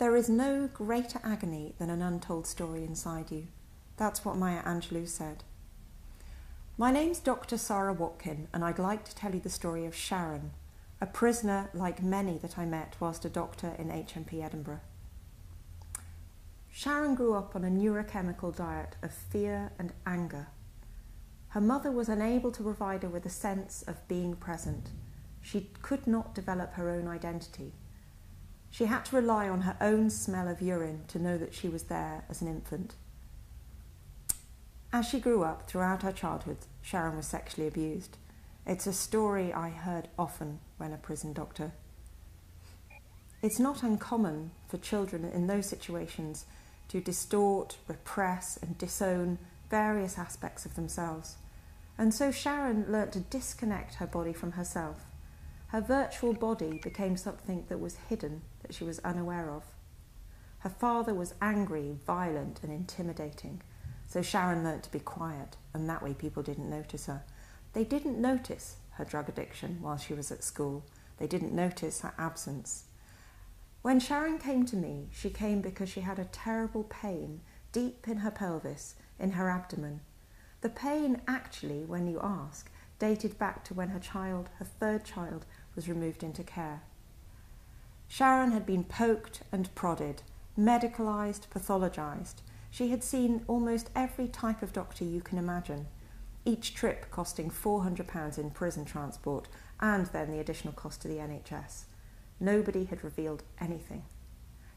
There is no greater agony than an untold story inside you. That's what Maya Angelou said. My name's Dr. Sara Watkin, and I'd like to tell you the story of Sharon, a prisoner like many that I met whilst a doctor in HMP Edinburgh. Sharon grew up on a neurochemical diet of fear and anger. Her mother was unable to provide her with a sense of being present. She could not develop her own identity. She had to rely on her own smell of urine to know that she was there as an infant. As she grew up, throughout her childhood, Sharon was sexually abused. It's a story I heard often when a prison doctor. It's not uncommon for children in those situations to distort, repress and disown various aspects of themselves. And so Sharon learnt to disconnect her body from herself. Her virtual body became something that was hidden, that she was unaware of. Her father was angry, violent and intimidating. So Sharon learnt to be quiet, and that way people didn't notice her. They didn't notice her drug addiction while she was at school. They didn't notice her absence. When Sharon came to me, she came because she had a terrible pain deep in her pelvis, in her abdomen. The pain actually, when you ask, dated back to when her third child, was removed into care. Sharon had been poked and prodded, medicalised, pathologised. She had seen almost every type of doctor you can imagine, each trip costing £400 in prison transport and then the additional cost to the NHS. Nobody had revealed anything.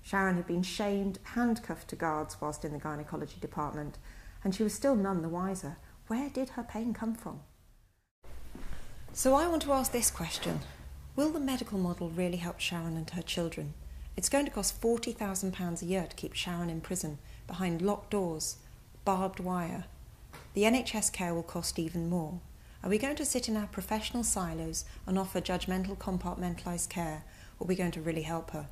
Sharon had been shamed, handcuffed to guards whilst in the gynaecology department, and she was still none the wiser. Where did her pain come from? So I want to ask this question. Will the medical model really help Sharon and her children? It's going to cost £40,000 a year to keep Sharon in prison, behind locked doors, barbed wire. The NHS care will cost even more. Are we going to sit in our professional silos and offer judgmental, compartmentalised care, or are we going to really help her?